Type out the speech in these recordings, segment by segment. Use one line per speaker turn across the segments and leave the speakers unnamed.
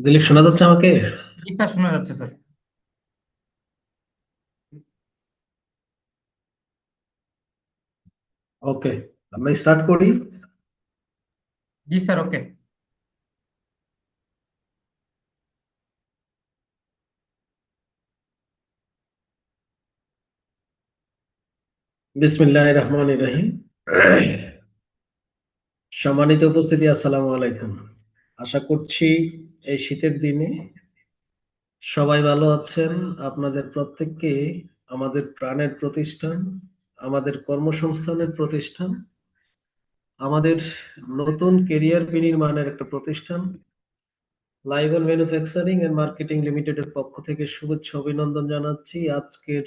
দিলীপ, শোনা যাচ্ছে আমাকে?
জি স্যার, শোনা যাচ্ছে স্যার।
ওকে, আমরা স্টার্ট করি।
জি স্যার, ওকে।
বিসমিল্লাহির রহমানির রহিম। সম্মানিত উপস্থিতি, আসসালামু আলাইকুম। আশা করছি এই শীতের দিনে সবাই ভালো আছেন। আপনাদের প্রত্যেককে আমাদের প্রাণের প্রতিষ্ঠান, আমাদের কর্মসংস্থানের প্রতিষ্ঠান, আমাদের নতুন কেরিয়ার বিনির্মাণের একটা প্রতিষ্ঠান লাইভন ম্যানুফ্যাকচারিং এন্ড মার্কেটিং লিমিটেডের পক্ষ থেকে শুভেচ্ছা অভিনন্দন জানাচ্ছি আজকের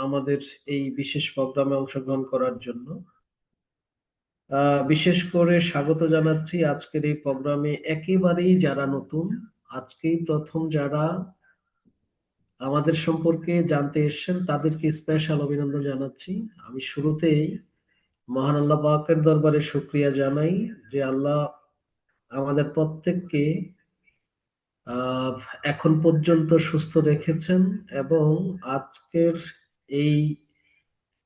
আমাদের এই বিশেষ প্রোগ্রামে অংশগ্রহণ করার জন্য। বিশেষ করে স্বাগত জানাচ্ছি আজকের এই প্রোগ্রামে একেবারেই যারা নতুন, আজকেই প্রথম যারা আমাদের সম্পর্কে জানতে এসেছেন তাদেরকে স্পেশাল অভিনন্দন জানাচ্ছি। আমি শুরুতেই মহান আল্লাহ পাকের দরবারে শুকরিয়া জানাই যে আল্লাহ আমাদের প্রত্যেককে আহ এখন পর্যন্ত সুস্থ রেখেছেন এবং আজকের এই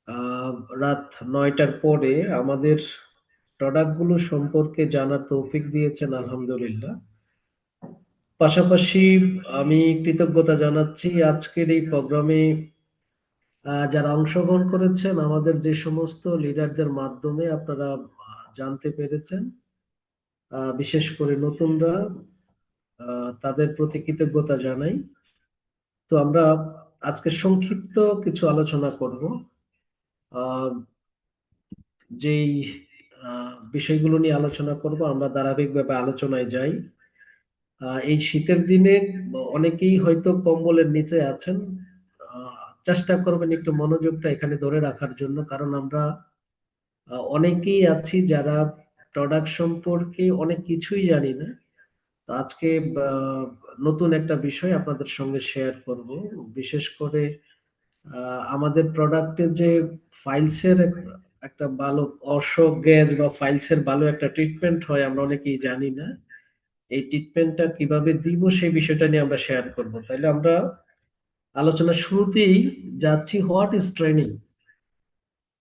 আহ রাত 9টার পরে আমাদের প্রোডাক্ট গুলো সম্পর্কে জানার তৌফিক দিয়েছেন, আলহামদুলিল্লাহ। পাশাপাশি আমি কৃতজ্ঞতা জানাচ্ছি আজকের এই প্রোগ্রামে যারা অংশগ্রহণ করেছেন, আমাদের যে সমস্ত লিডারদের মাধ্যমে আপনারা জানতে পেরেছেন। বিশেষ করে নতুনরা, তাদের প্রতি কৃতজ্ঞতা জানাই। তো আমরা আজকে সংক্ষিপ্ত কিছু আলোচনা করব। আহ, যেই বিষয়গুলো নিয়ে আলোচনা করব, আমরা ধারাবাহিকভাবে আলোচনায় যাই। এই শীতের দিনে অনেকেই হয়তো কম্বলের নিচে আছেন। চেষ্টা করবেন একটু মনোযোগটা এখানে ধরে রাখার জন্য, কারণ আমরা অনেকেই আছি যারা প্রোডাক্ট সম্পর্কে অনেক কিছুই জানি না। তো আজকে আহ, নতুন একটা বিষয় আপনাদের সঙ্গে শেয়ার করব। বিশেষ করে আমাদের প্রোডাক্টে যে ফাইলসের একটা ভালো অশোক গ্যাস বা ফাইলসের ভালো একটা ট্রিটমেন্ট হয়, আমরা অনেকেই জানি না। এই ট্রিটমেন্টটা কিভাবে দিব সেই বিষয়টা নিয়ে আমরা শেয়ার করব। তাহলে আমরা আলোচনা শুরুতেই যাচ্ছি, হোয়াট ইজ ট্রেনিং।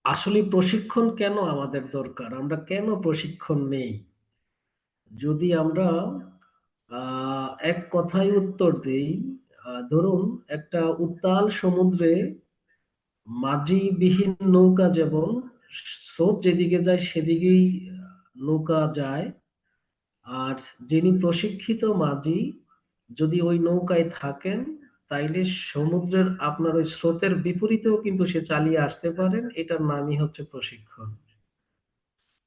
আসলে প্রশিক্ষণ কেন আমাদের দরকার, আমরা কেন প্রশিক্ষণ নেই? যদি আমরা এক কথায় উত্তর দেই, ধরুন একটা উত্তাল সমুদ্রে মাঝিবিহীন নৌকা যেমন স্রোত যেদিকে যায় সেদিকেই নৌকা যায়, আর যিনি প্রশিক্ষিত মাঝি যদি ওই নৌকায় থাকেন, তাইলে সমুদ্রের আপনার ওই স্রোতের বিপরীতেও কিন্তু সে চালিয়ে আসতে পারেন। এটার নামই হচ্ছে প্রশিক্ষণ।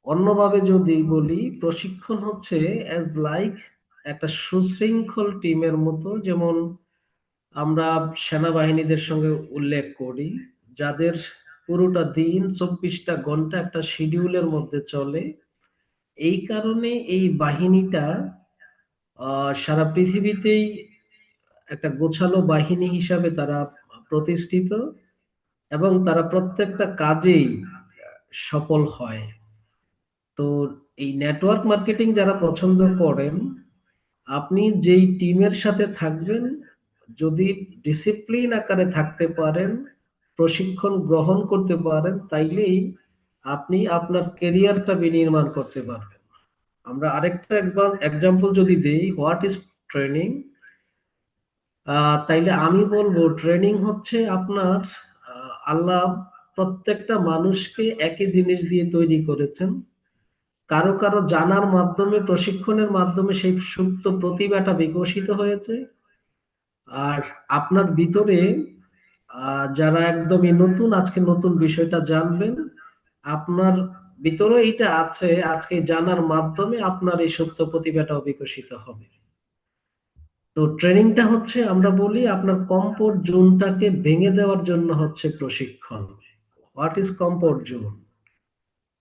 অন্যভাবে যদি বলি, প্রশিক্ষণ হচ্ছে অ্যাজ লাইক একটা সুশৃঙ্খল টিমের মতো। যেমন আমরা সেনাবাহিনীদের সঙ্গে উল্লেখ করি, যাদের পুরোটা দিন 24টা ঘন্টা একটা শিডিউলের মধ্যে চলে। এই কারণে এই বাহিনীটা সারা পৃথিবীতেই একটা গোছালো বাহিনী হিসাবে তারা প্রতিষ্ঠিত, এবং তারা প্রত্যেকটা কাজেই সফল হয়। তো এই নেটওয়ার্ক মার্কেটিং যারা পছন্দ করেন, আপনি যেই টিমের সাথে থাকবেন, যদি ডিসিপ্লিন আকারে থাকতে পারেন, প্রশিক্ষণ গ্রহণ করতে পারেন, তাইলেই আপনি আপনার কেরিয়ারটা বিনির্মাণ করতে পারবেন। আমরা আরেকটা একবার এক্সাম্পল যদি দেই, হোয়াট ইজ ট্রেনিং, তাইলে আমি বলবো ট্রেনিং হচ্ছে আপনার আল্লাহ প্রত্যেকটা মানুষকে একই জিনিস দিয়ে তৈরি করেছেন। কারো কারো জানার মাধ্যমে, প্রশিক্ষণের মাধ্যমে সেই সুপ্ত প্রতিভাটা বিকশিত হয়েছে। আর আপনার ভিতরে যারা একদমই নতুন, আজকে নতুন বিষয়টা জানবেন, আপনার ভিতরে এইটা আছে, আজকে জানার মাধ্যমে আপনার এই সুপ্ত প্রতিভাটাও বিকশিত হবে। তো ট্রেনিংটা হচ্ছে, আমরা বলি আপনার কমফোর্ট জোনটাকে ভেঙে দেওয়ার জন্য হচ্ছে প্রশিক্ষণ। What is comfort zone?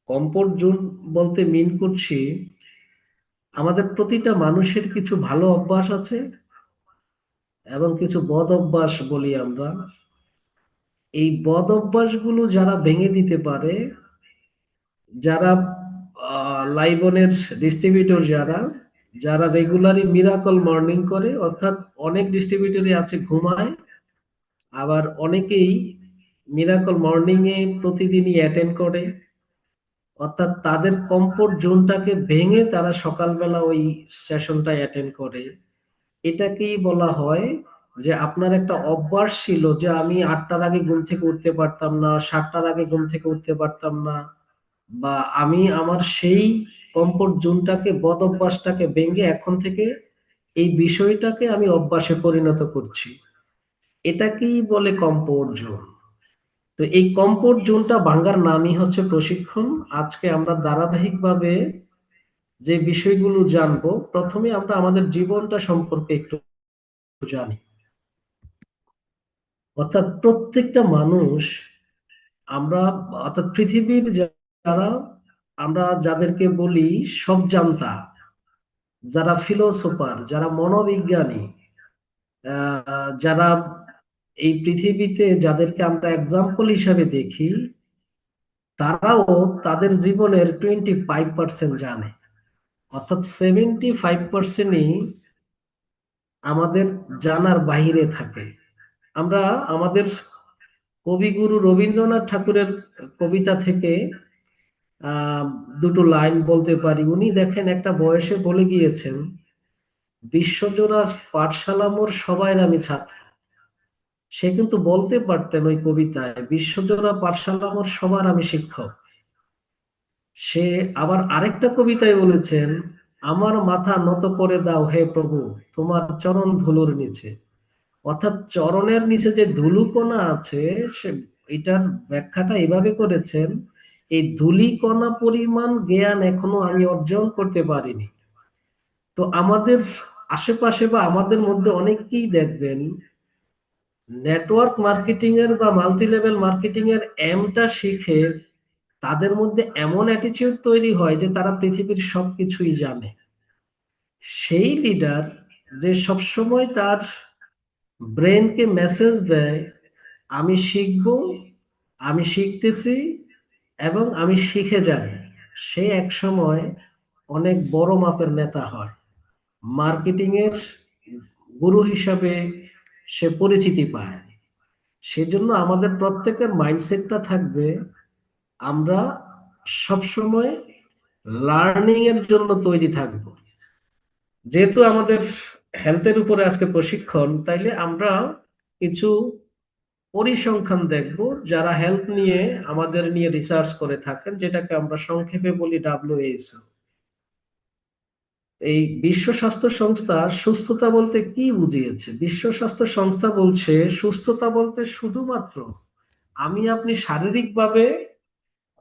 Comfort zone বলতে মিন করছি, আমাদের প্রতিটা মানুষের কিছু ভালো অভ্যাস আছে এবং কিছু বদ অভ্যাস বলি আমরা। এই বদ অভ্যাসগুলো যারা ভেঙে দিতে পারে, যারা লাইবনের ডিস্ট্রিবিউটর যারা, যারা রেগুলারই মিরাকল মর্নিং করে, অর্থাৎ অনেক ডিস্ট্রিবিউটরই আছে ঘুমায়, আবার অনেকেই মিরাকল মর্নিং এ প্রতিদিনই অ্যাটেন্ড করে, অর্থাৎ তাদের কমফোর্ট জোনটাকে ভেঙে তারা সকালবেলা ওই সেশনটা অ্যাটেন্ড করে। এটাকেই বলা হয় যে আপনার একটা অভ্যাস ছিল যে আমি 8টার আগে ঘুম থেকে উঠতে পারতাম না, 7টার আগে ঘুম থেকে উঠতে পারতাম না, বা আমি আমার সেই কমফোর্ট জোনটাকে বদ অভ্যাসটাকে ভেঙে এখন থেকে এই বিষয়টাকে আমি অভ্যাসে পরিণত করছি। এটাকেই বলে কমফোর্ট জোন। তো এই কমফোর্ট জোনটা ভাঙার নামই হচ্ছে প্রশিক্ষণ। আজকে আমরা ধারাবাহিকভাবে যে বিষয়গুলো জানবো, প্রথমে আমরা আমাদের জীবনটা সম্পর্কে একটু জানি। অর্থাৎ প্রত্যেকটা মানুষ, আমরা অর্থাৎ পৃথিবীর যারা, আমরা যাদেরকে বলি সব জানতা, যারা ফিলোসোফার, যারা মনোবিজ্ঞানী, যারা এই পৃথিবীতে যাদেরকে আমরা এক্সাম্পল হিসাবে দেখি, তারাও তাদের জীবনের 25% জানে। অর্থাৎ 75%ই আমাদের জানার বাইরে থাকে। আমরা আমাদের কবিগুরু রবীন্দ্রনাথ ঠাকুরের কবিতা থেকে আহ দুটো লাইন বলতে পারি। উনি দেখেন একটা বয়সে বলে গিয়েছেন, বিশ্বজোড়া পাঠশালা মোর সবাই আমি ছাত্র। সে কিন্তু বলতে পারতেন ওই কবিতায়, বিশ্বজোড়া পাঠশালা মোর সবার আমি শিক্ষক। সে আবার আরেকটা কবিতায় বলেছেন, আমার মাথা নত করে দাও হে প্রভু, তোমার চরণ ধুলোর নিচে। অর্থাৎ চরণের নিচে যে ধুলুকণা আছে, সে এটার ব্যাখ্যাটা এভাবে করেছেন, এই ধূলিকণা পরিমাণ জ্ঞান এখনো আমি অর্জন করতে পারিনি। তো আমাদের আশেপাশে বা আমাদের মধ্যে অনেককেই দেখবেন নেটওয়ার্ক মার্কেটিং এর বা মাল্টি লেভেল মার্কেটিং এর এমটা শিখে তাদের মধ্যে এমন অ্যাটিটিউড তৈরি হয় যে তারা পৃথিবীর সবকিছুই জানে। সেই লিডার যে সবসময় তার ব্রেনকে মেসেজ দেয়, আমি শিখব, আমি শিখতেছি এবং আমি শিখে যাব, সে এক সময় অনেক বড় মাপের নেতা হয়, মার্কেটিং এর গুরু হিসাবে সে পরিচিতি পায়। সেজন্য আমাদের প্রত্যেকের মাইন্ডসেটটা থাকবে, আমরা সবসময় লার্নিং এর জন্য তৈরি থাকব। যেহেতু আমাদের হেলথের উপরে আজকে প্রশিক্ষণ, তাইলে আমরা কিছু পরিসংখ্যান দেখব যারা হেলথ নিয়ে আমাদের নিয়ে রিসার্চ করে থাকেন, যেটাকে আমরা সংক্ষেপে বলি WHO। এই বিশ্ব স্বাস্থ্য সংস্থা সুস্থতা বলতে কি বুঝিয়েছে? বিশ্ব স্বাস্থ্য সংস্থা বলছে সুস্থতা বলতে শুধুমাত্র আমি আপনি শারীরিকভাবে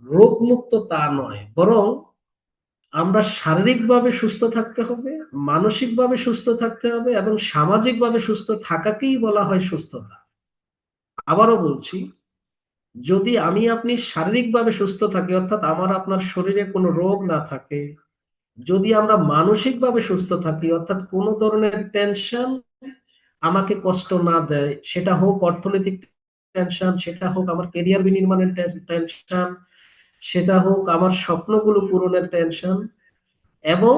রোগমুক্ত তা নয়, বরং আমরা শারীরিকভাবে সুস্থ থাকতে হবে, মানসিকভাবে সুস্থ থাকতে হবে এবং সামাজিকভাবে সুস্থ থাকাকেই বলা হয় সুস্থতা। আবারও বলছি, যদি আমি আপনি শারীরিকভাবে সুস্থ থাকি, অর্থাৎ আমার আপনার শরীরে কোনো রোগ না থাকে, যদি আমরা মানসিকভাবে সুস্থ থাকি, অর্থাৎ কোনো ধরনের টেনশন আমাকে কষ্ট না দেয়, সেটা হোক অর্থনৈতিক টেনশন, সেটা হোক আমার কেরিয়ার বিনির্মাণের টেনশন, সেটা হোক আমার স্বপ্নগুলো পূরণের টেনশন, এবং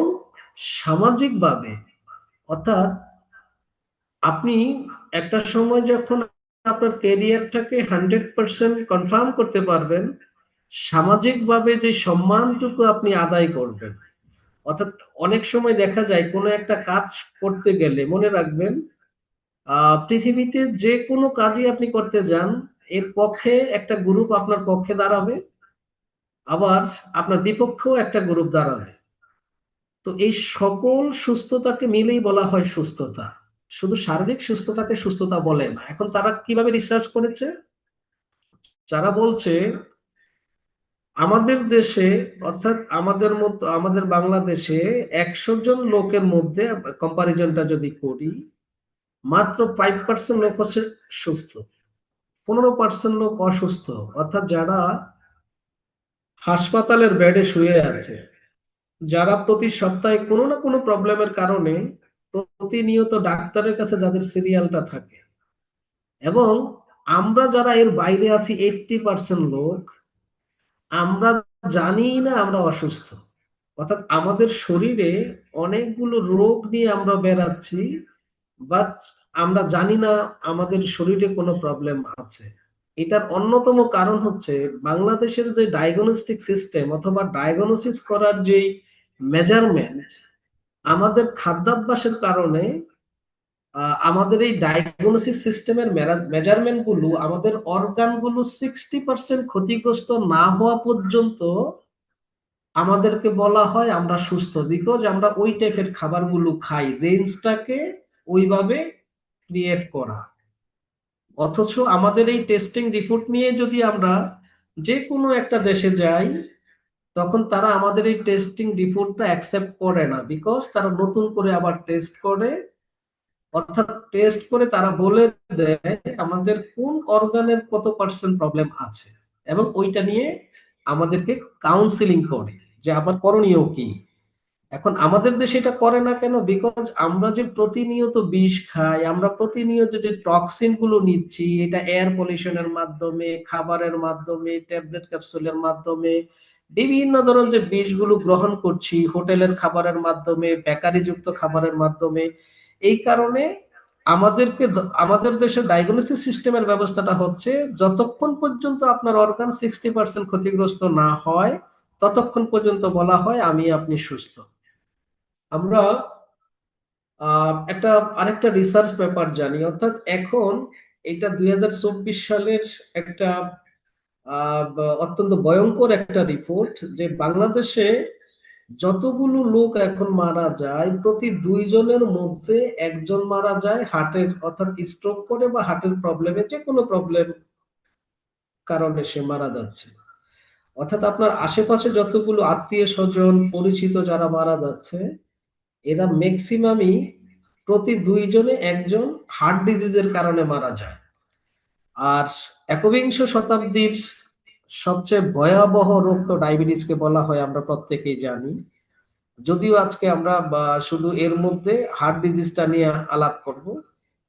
সামাজিকভাবে, অর্থাৎ আপনি একটা সময় যখন আপনার ক্যারিয়ারটাকে 100% কনফার্ম করতে পারবেন, সামাজিকভাবে যে সম্মানটুকু আপনি আদায় করবেন। অর্থাৎ অনেক সময় দেখা যায় কোনো একটা কাজ করতে গেলে মনে রাখবেন, পৃথিবীতে যে কোনো কাজই আপনি করতে যান, এর পক্ষে একটা গ্রুপ আপনার পক্ষে দাঁড়াবে, আবার আপনার বিপক্ষেও একটা গ্রুপ দাঁড়াবে। তো এই সকল সুস্থতাকে মিলেই বলা হয় সুস্থতা। শুধু শারীরিক সুস্থতাকে সুস্থতা বলে না। এখন তারা কিভাবে রিসার্চ করেছে? যারা বলছে আমাদের দেশে, অর্থাৎ আমাদের মতো আমাদের বাংলাদেশে 100 জন লোকের মধ্যে কম্পারিজনটা যদি করি, মাত্র 5% লোক হচ্ছে সুস্থ, 15% লোক অসুস্থ। অর্থাৎ যারা হাসপাতালের বেডে শুয়ে আছে, যারা প্রতি সপ্তাহে কোনো না কোনো প্রবলেমের কারণে প্রতিনিয়ত ডাক্তারের কাছে যাদের সিরিয়ালটা থাকে, এবং আমরা যারা এর বাইরে আছি 80% লোক, আমরা জানি না আমরা অসুস্থ। অর্থাৎ আমাদের শরীরে অনেকগুলো রোগ নিয়ে আমরা বেড়াচ্ছি, বাট আমরা জানি না আমাদের শরীরে কোনো প্রবলেম আছে। এটার অন্যতম কারণ হচ্ছে বাংলাদেশের যে ডায়াগনস্টিক সিস্টেম অথবা ডায়াগনোসিস করার যে মেজারমেন্ট, আমাদের খাদ্যাভ্যাসের কারণে আমাদের এই ডায়াগনোসিস সিস্টেমের মেজারমেন্ট গুলো, আমাদের অর্গান গুলো 60% ক্ষতিগ্রস্ত না হওয়া পর্যন্ত আমাদেরকে বলা হয় আমরা সুস্থ, বিকজ আমরা ওই টাইপের খাবারগুলো খাই, রেঞ্জটাকে ওইভাবে ক্রিয়েট করা। অথচ আমাদের এই টেস্টিং রিপোর্ট নিয়ে যদি আমরা যে কোনো একটা দেশে যাই, তখন তারা আমাদের এই টেস্টিং রিপোর্টটা অ্যাকসেপ্ট করে না, বিকজ তারা নতুন করে আবার টেস্ট করে। অর্থাৎ টেস্ট করে তারা বলে দেয় আমাদের কোন অর্গানের কত পার্সেন্ট প্রবলেম আছে, এবং ওইটা নিয়ে আমাদেরকে কাউন্সিলিং করে যে আবার করণীয় কি। এখন আমাদের দেশে এটা করে না কেন? বিকজ আমরা যে প্রতিনিয়ত বিষ খাই, আমরা প্রতিনিয়ত যে টক্সিন গুলো নিচ্ছি, এটা এয়ার পলিউশনের মাধ্যমে, খাবারের মাধ্যমে, ট্যাবলেট ক্যাপসুলের মাধ্যমে, বিভিন্ন ধরনের যে বিষগুলো গ্রহণ করছি হোটেলের খাবারের মাধ্যমে, বেকারি যুক্ত খাবারের মাধ্যমে, এই কারণে আমাদের দেশের ডায়াগনস্টিক সিস্টেমের ব্যবস্থাটা হচ্ছে যতক্ষণ পর্যন্ত আপনার অর্গান 60% ক্ষতিগ্রস্ত না হয়, ততক্ষণ পর্যন্ত বলা হয় আমি আপনি সুস্থ। আমরা একটা আরেকটা রিসার্চ পেপার জানি, অর্থাৎ এখন এটা 2024 সালের একটা অত্যন্ত ভয়ঙ্কর একটা রিপোর্ট, যে বাংলাদেশে যতগুলো লোক এখন মারা যায়, প্রতি 2 জনের মধ্যে একজন মারা যায় হার্টের, অর্থাৎ স্ট্রোক করে বা হার্টের প্রবলেমে, যে কোনো প্রবলেম কারণে সে মারা যাচ্ছে। অর্থাৎ আপনার আশেপাশে যতগুলো আত্মীয় স্বজন পরিচিত যারা মারা যাচ্ছে, এরা ম্যাক্সিমামই প্রতি 2 জনে একজন হার্ট ডিজিজের কারণে মারা যায়। আর একবিংশ শতাব্দীর সবচেয়ে ভয়াবহ রোগ তো ডায়াবেটিসকে বলা হয়, আমরা প্রত্যেকেই জানি। যদিও আজকে আমরা শুধু এর মধ্যে হার্ট ডিজিজটা নিয়ে আলাপ করব,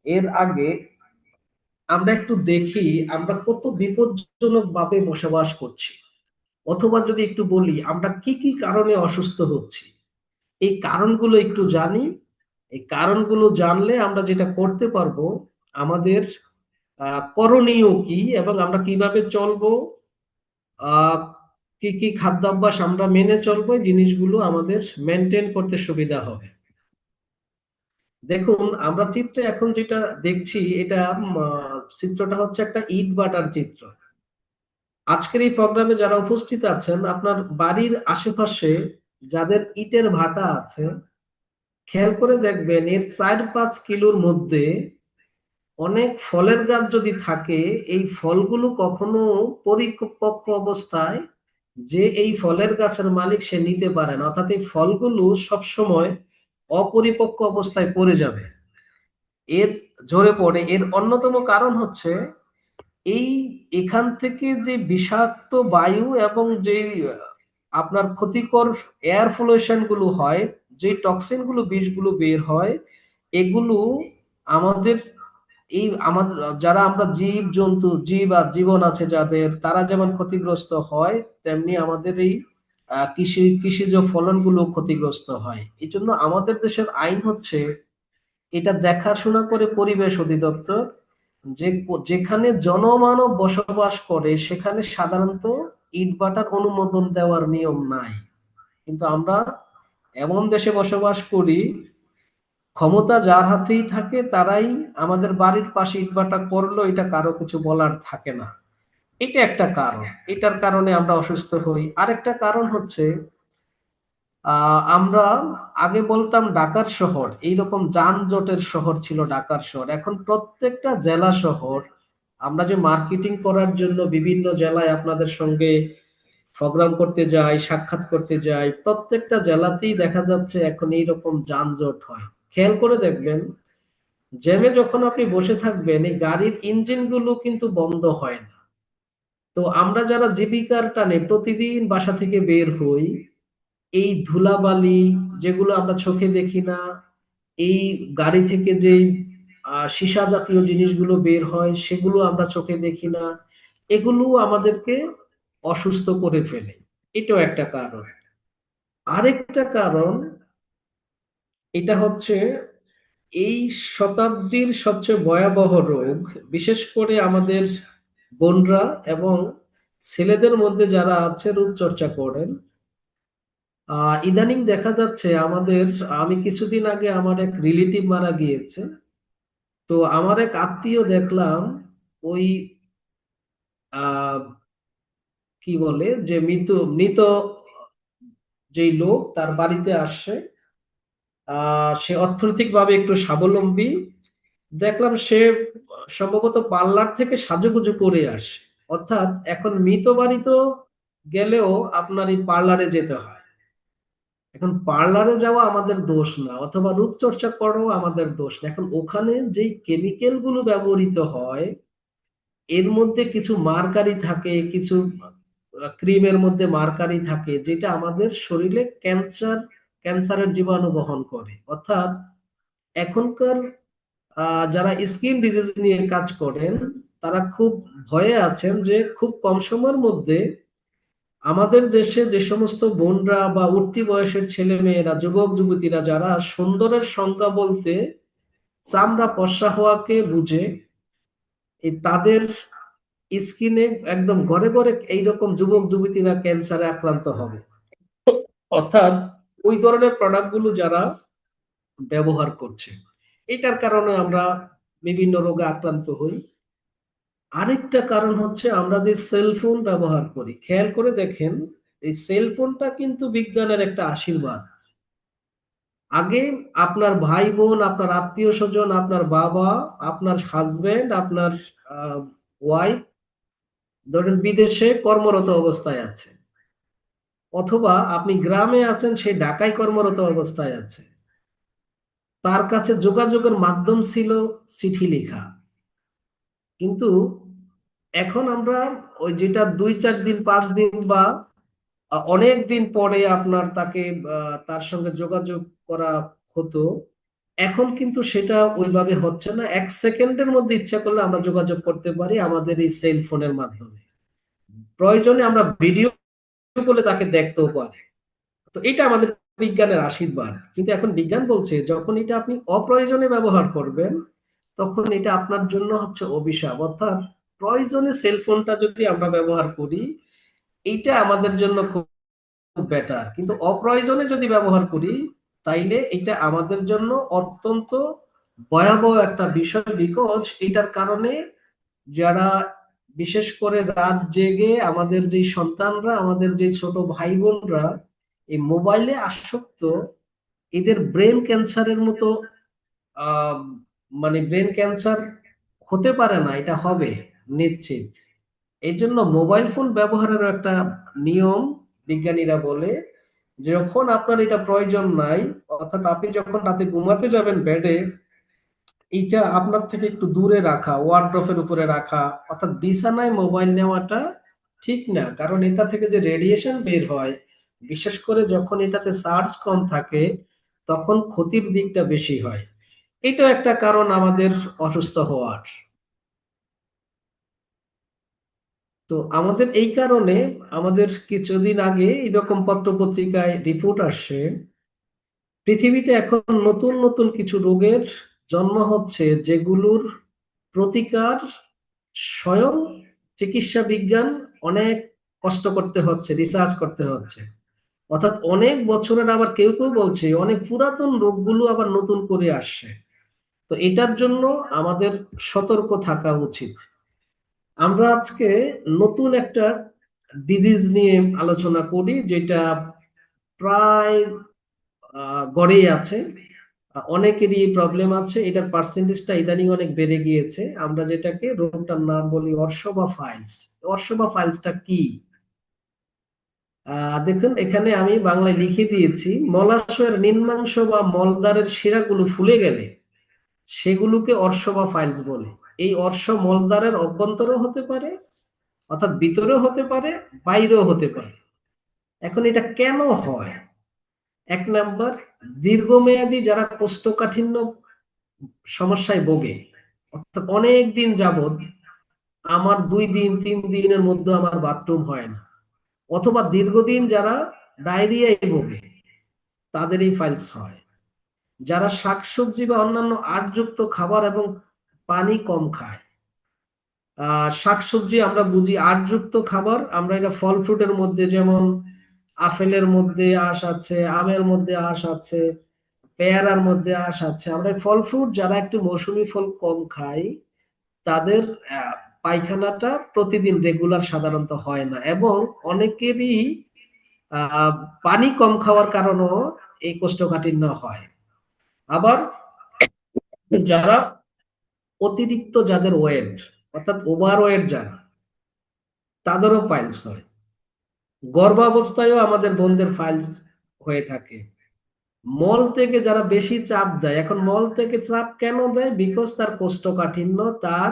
এর আগে আমরা একটু দেখি আমরা কত বিপজ্জনক ভাবে বসবাস করছি, অথবা যদি একটু বলি আমরা কি কি কারণে অসুস্থ হচ্ছি, এই কারণগুলো একটু জানি। এই কারণগুলো জানলে আমরা যেটা করতে পারবো, আমাদের করণীয় কি এবং আমরা কিভাবে চলবো, আহ কি কি খাদ্যাভ্যাস আমরা মেনে চলবো, এই জিনিসগুলো আমাদের মেনটেন করতে সুবিধা হবে। দেখুন, আমরা চিত্রে এখন যেটা দেখছি, এটা চিত্রটা হচ্ছে একটা ইট ভাটার চিত্র। আজকের এই প্রোগ্রামে যারা উপস্থিত আছেন, আপনার বাড়ির আশেপাশে যাদের ইটের ভাটা আছে, খেয়াল করে দেখবেন এর 4-5 কিলোর মধ্যে অনেক ফলের গাছ যদি থাকে, এই ফলগুলো কখনো পরিপক্ক অবস্থায় যে এই ফলের গাছের মালিক সে নিতে পারে না, অর্থাৎ এই ফলগুলো সবসময় অপরিপক্ক অবস্থায় পড়ে যাবে, এর ঝরে পড়ে। এর অন্যতম কারণ হচ্ছে এই এখান থেকে যে বিষাক্ত বায়ু এবং যে আপনার ক্ষতিকর এয়ার পলিউশন গুলো হয়, যে টক্সিন গুলো, বিষগুলো বের হয়, এগুলো আমাদের আমাদের যারা আমরা জীব জন্তু, জীব আর জীবন আছে যাদের, তারা যেমন ক্ষতিগ্রস্ত হয়, তেমনি আমাদের এই কৃষিজ ফলনগুলো ক্ষতিগ্রস্ত হয়। এই জন্য আমাদের দেশের আইন হচ্ছে, এটা দেখাশোনা করে পরিবেশ অধিদপ্তর, যে যেখানে জনমানব বসবাস করে সেখানে সাধারণত ইটভাটার অনুমোদন দেওয়ার নিয়ম নাই। কিন্তু আমরা এমন দেশে বসবাস করি, ক্ষমতা যার হাতেই থাকে তারাই আমাদের বাড়ির পাশে ইটভাটা করলো, এটা কারো কিছু বলার থাকে না। এটা একটা কারণ, এটার কারণে আমরা অসুস্থ হই। আরেকটা কারণ হচ্ছে আমরা আগে বলতাম ঢাকার শহর, এইরকম যানজটের শহর ছিল ঢাকার শহর, এখন প্রত্যেকটা জেলা শহর। আমরা যে মার্কেটিং করার জন্য বিভিন্ন জেলায় আপনাদের সঙ্গে প্রোগ্রাম করতে যাই, সাক্ষাৎ করতে যাই, প্রত্যেকটা জেলাতেই দেখা যাচ্ছে এখন এইরকম যানজট হয়। খেয়াল করে দেখবেন, জ্যামে যখন আপনি বসে থাকবেন, এই গাড়ির ইঞ্জিন গুলো কিন্তু বন্ধ হয় না। তো আমরা যারা জীবিকার টানে প্রতিদিন বাসা থেকে বের হই, এই ধুলাবালি যেগুলো আমরা চোখে দেখি না, এই গাড়ি থেকে যে সীসা জাতীয় জিনিসগুলো বের হয় সেগুলো আমরা চোখে দেখি না, এগুলো আমাদেরকে অসুস্থ করে ফেলে। এটাও একটা কারণ। আরেকটা কারণ, এটা হচ্ছে এই শতাব্দীর সবচেয়ে ভয়াবহ রোগ, বিশেষ করে আমাদের বোনরা এবং ছেলেদের মধ্যে যারা আছে রূপচর্চা করেন। ইদানিং দেখা যাচ্ছে আমাদের, আমি কিছুদিন আগে আমার এক রিলেটিভ মারা গিয়েছে। তো আমার এক আত্মীয় দেখলাম ওই আহ কি বলে যে মৃত মৃত যেই লোক তার বাড়িতে আসছে। সে অর্থনৈতিকভাবে একটু স্বাবলম্বী। দেখলাম সে সম্ভবত পার্লার থেকে সাজুগুজু করে আসে। অর্থাৎ এখন মৃত বাড়িতেও গেলেও আপনার এই পার্লারে যেতে হয়। এখন পার্লারে যাওয়া আমাদের দোষ না, অথবা রূপচর্চা করো আমাদের দোষ না। এখন ওখানে যেই কেমিক্যাল গুলো ব্যবহৃত হয়, এর মধ্যে কিছু মার্কারি থাকে, কিছু ক্রিমের মধ্যে মার্কারি থাকে, যেটা আমাদের শরীরে ক্যান্সারের জীবাণু বহন করে। অর্থাৎ এখনকার যারা স্কিন ডিজিজ নিয়ে কাজ করেন, তারা খুব ভয়ে আছেন যে খুব কম সময়ের মধ্যে আমাদের দেশে যে সমস্ত বোনরা বা উঠতি বয়সের ছেলে মেয়েরা, যুবক যুবতীরা যারা সুন্দরের সংজ্ঞা বলতে চামড়া ফর্সা হওয়াকে বুঝে, এই তাদের স্কিনে একদম ঘরে ঘরে এইরকম যুবক যুবতীরা ক্যান্সারে আক্রান্ত হবে। অর্থাৎ ওই ধরনের প্রোডাক্ট গুলো যারা ব্যবহার করছে, এটার কারণে আমরা বিভিন্ন রোগে আক্রান্ত হই। আরেকটা কারণ হচ্ছে আমরা যে সেলফোন ব্যবহার করি, খেয়াল করে দেখেন, এই সেলফোনটা কিন্তু বিজ্ঞানের একটা আশীর্বাদ। আগে আপনার ভাই বোন, আপনার আত্মীয় স্বজন, আপনার বাবা, আপনার হাজবেন্ড, আপনার ওয়াইফ ধরেন বিদেশে কর্মরত অবস্থায় আছে, অথবা আপনি গ্রামে আছেন, সে ঢাকায় কর্মরত অবস্থায় আছে, তার কাছে যোগাযোগের মাধ্যম ছিল চিঠি লেখা। কিন্তু এখন আমরা ওই যেটা 2-4 দিন 5 দিন বা অনেক দিন পরে আপনার তাকে তার সঙ্গে যোগাযোগ করা হতো, এখন কিন্তু সেটা ওইভাবে হচ্ছে না। 1 সেকেন্ডের মধ্যে ইচ্ছা করলে আমরা যোগাযোগ করতে পারি আমাদের এই সেল ফোনের মাধ্যমে। প্রয়োজনে আমরা ভিডিও বলে তাকে দেখতেও পারি। তো এটা আমাদের বিজ্ঞানের আশীর্বাদ। কিন্তু এখন বিজ্ঞান বলছে যখন এটা আপনি অপ্রয়োজনে ব্যবহার করবেন, তখন এটা আপনার জন্য হচ্ছে অভিশাপ। অর্থাৎ প্রয়োজনে সেলফোনটা যদি আমরা ব্যবহার করি, এইটা আমাদের জন্য খুব বেটার। কিন্তু অপ্রয়োজনে যদি ব্যবহার করি, তাইলে এটা আমাদের জন্য অত্যন্ত ভয়াবহ একটা বিষয়। বিকজ এটার কারণে যারা, বিশেষ করে রাত জেগে আমাদের যে সন্তানরা, আমাদের যে ছোট ভাই বোনরা এই মোবাইলে আসক্ত, এদের ব্রেন ক্যান্সারের মতো আহ মানে ব্রেন ক্যান্সার হতে পারে না, এটা হবে নিশ্চিত। এই জন্য মোবাইল ফোন ব্যবহারের একটা নিয়ম বিজ্ঞানীরা বলে, যখন আপনার এটা প্রয়োজন নাই, অর্থাৎ আপনি যখন রাতে ঘুমাতে যাবেন বেডে, এইটা আপনার থেকে একটু দূরে রাখা, ওয়ার্ড্রোফের উপরে রাখা। অর্থাৎ বিছানায় মোবাইল নেওয়াটা ঠিক না, কারণ এটা থেকে যে রেডিয়েশন বের হয়, বিশেষ করে যখন এটাতে চার্জ কম থাকে, তখন ক্ষতির দিকটা বেশি হয়। এটা একটা কারণ আমাদের অসুস্থ হওয়ার। তো আমাদের এই কারণে আমাদের কিছুদিন আগে এরকম পত্র পত্রিকায় রিপোর্ট আসছে, পৃথিবীতে এখন নতুন নতুন কিছু রোগের জন্ম হচ্ছে, যেগুলোর প্রতিকার স্বয়ং চিকিৎসা বিজ্ঞান অনেক কষ্ট করতে হচ্ছে, রিসার্চ করতে হচ্ছে। অর্থাৎ অনেক বছরের, আবার কেউ কেউ বলছে অনেক পুরাতন রোগগুলো আবার নতুন করে আসছে। তো এটার জন্য আমাদের সতর্ক থাকা উচিত। আমরা আজকে নতুন একটা ডিজিজ নিয়ে আলোচনা করি, যেটা প্রায় গড়েই আছে, অনেকেরই প্রবলেম আছে। এটার পার্সেন্টেজটা ইদানিং অনেক বেড়ে গিয়েছে। আমরা যেটাকে রোগটার নাম বলি অর্শবা ফাইলস। অর্শবা ফাইলসটা কি? দেখুন, এখানে আমি বাংলায় লিখে দিয়েছি, মলাশয়ের নিম্নাংশ বা মলদ্বারের শিরাগুলো ফুলে গেলে সেগুলোকে অর্শবা ফাইলস বলে। এই অর্শ মলদ্বারের অভ্যন্তরেও হতে পারে, অর্থাৎ ভিতরেও হতে পারে, বাইরেও হতে পারে। এখন এটা কেন হয়? 1 নাম্বার, দীর্ঘমেয়াদী যারা কোষ্ঠকাঠিন্য সমস্যায় ভোগে, অর্থাৎ অনেক দিন যাবত আমার 2 দিন 3 দিনের মধ্যে আমার বাথরুম হয় না, অথবা দীর্ঘদিন যারা ডায়রিয়ায় ভোগে, তাদের এই ফাইলস হয়। যারা শাকসবজি বা অন্যান্য আঁশযুক্ত খাবার এবং পানি কম খায়, শাকসবজি আমরা বুঝি আঁশযুক্ত খাবার, আমরা এটা ফল ফ্রুটের মধ্যে, যেমন আপেলের মধ্যে আঁশ আছে, আমের মধ্যে আঁশ আছে, পেয়ারার মধ্যে আঁশ আছে। আমরা ফল ফ্রুট যারা একটু মৌসুমী ফল কম খাই, তাদের আহ, পায়খানাটা প্রতিদিন রেগুলার সাধারণত হয় না, এবং অনেকেরই আহ পানি কম খাওয়ার কারণেও এই কোষ্ঠকাঠিন্য হয়। আবার যারা অতিরিক্ত, যাদের ওয়েট অর্থাৎ ওভার ওয়েট যারা, তাদেরও পাইলস হয়। গর্ভাবস্থায়ও আমাদের বোনদের ফাইলস হয়ে থাকে। মল থেকে যারা বেশি চাপ দেয়, এখন মল থেকে চাপ কেন দেয়? বিকজ তার কোষ্ঠকাঠিন্য, তার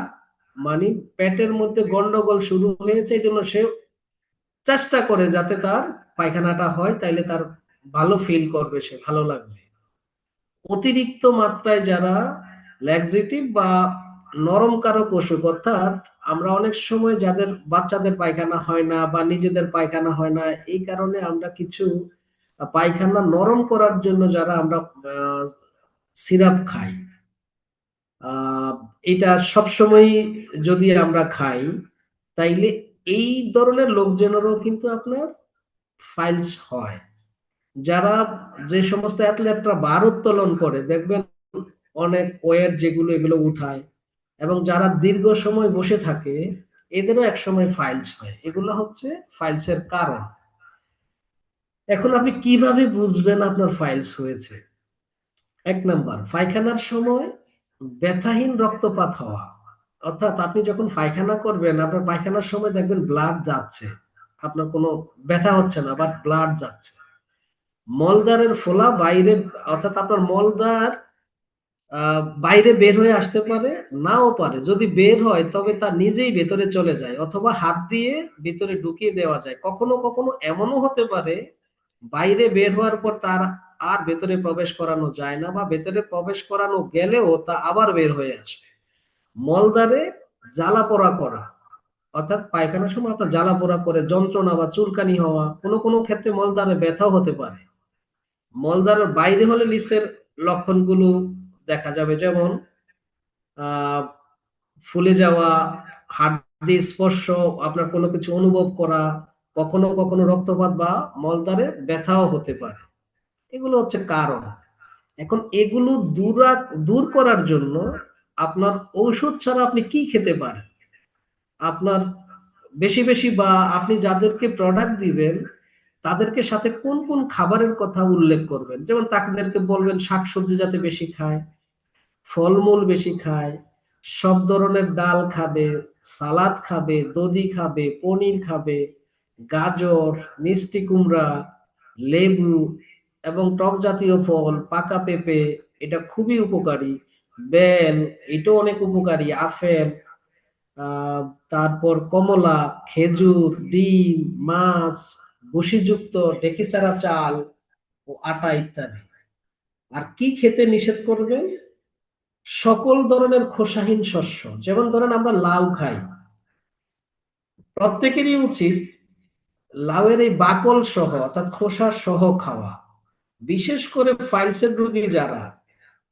মানে পেটের মধ্যে গন্ডগোল শুরু হয়েছে, এই জন্য সে চেষ্টা করে যাতে তার পায়খানাটা হয়, তাইলে তার ভালো ফিল করবে, সে ভালো লাগবে। অতিরিক্ত মাত্রায় যারা ল্যাক্সেটিভ বা নরম কারক অসুখ, অর্থাৎ আমরা অনেক সময় যাদের বাচ্চাদের পায়খানা হয় না বা নিজেদের পায়খানা হয় না, এই কারণে আমরা কিছু পায়খানা নরম করার জন্য যারা আমরা সিরাপ খাই, আহ এটা সবসময় যদি আমরা খাই, তাইলে এই ধরনের লোকজনেরও কিন্তু আপনার ফাইলস হয়। যারা, যে সমস্ত অ্যাথলেটরা বার উত্তোলন করে, দেখবেন অনেক ওয়েট যেগুলো, এগুলো উঠায়, এবং যারা দীর্ঘ সময় বসে থাকে, এদেরও এক সময় ফাইলস হয়। এগুলো হচ্ছে ফাইলসের কারণ। এখন আপনি কিভাবে বুঝবেন আপনার ফাইলস হয়েছে? এক নাম্বার, পায়খানার সময় ব্যথাহীন রক্তপাত হওয়া, অর্থাৎ আপনি যখন পায়খানা করবেন, আপনার পায়খানার সময় দেখবেন ব্লাড যাচ্ছে, আপনার কোনো ব্যথা হচ্ছে না, বাট ব্লাড যাচ্ছে। মলদ্বারের ফোলা বাইরে, অর্থাৎ আপনার মলদ্বার বাইরে বের হয়ে আসতে পারে, নাও পারে। যদি বের হয় তবে তা নিজেই ভেতরে চলে যায়, অথবা হাত দিয়ে ভিতরে ঢুকিয়ে দেওয়া যায়। কখনো কখনো এমনও হতে পারে বাইরে বের হওয়ার পর তার আর ভেতরে প্রবেশ করানো যায় না, বা ভেতরে প্রবেশ করানো গেলেও তা আবার বের হয়ে আসে। মলদ্বারে জ্বালা পোড়া করা, অর্থাৎ পায়খানার সময় আপনার জ্বালা পোড়া করে যন্ত্রণা বা চুলকানি হওয়া, কোনো কোনো ক্ষেত্রে মলদ্বারে ব্যথাও হতে পারে। মলদ্বারের বাইরে হলে লিসের লক্ষণগুলো দেখা যাবে, যেমন আহ ফুলে যাওয়া, হাড্ডি স্পর্শ, আপনার কোনো কিছু অনুভব করা, কখনো কখনো রক্তপাত বা মলদ্বারে ব্যথাও হতে পারে। এগুলো হচ্ছে কারণ। এখন এগুলো দূর করার জন্য আপনার ঔষধ ছাড়া আপনি কি খেতে পারেন? আপনার বেশি বেশি, বা আপনি যাদেরকে প্রোডাক্ট দিবেন তাদেরকে সাথে কোন কোন খাবারের কথা উল্লেখ করবেন, যেমন তাদেরকে বলবেন শাকসবজি যাতে বেশি খায়, ফলমূল বেশি খায়, সব ধরনের ডাল খাবে, সালাদ খাবে, দধি খাবে, পনির খাবে, গাজর, মিষ্টি কুমড়া, লেবু এবং টক জাতীয় ফল, পাকা পেঁপে, এটা খুবই উপকারী। বেল, এটাও অনেক উপকারী। আপেল, আহ তারপর কমলা, খেজুর, ডিম, মাছ, ভুসিযুক্ত ডেকিসারা চাল ও আটা ইত্যাদি। আর কি খেতে নিষেধ করবেন? সকল ধরনের খোসাহীন শস্য, যেমন ধরেন আমরা লাউ খাই, প্রত্যেকেরই উচিত লাউয়ের এই বাকল সহ, অর্থাৎ খোসা সহ খাওয়া। বিশেষ করে ফাইলসের রোগী যারা,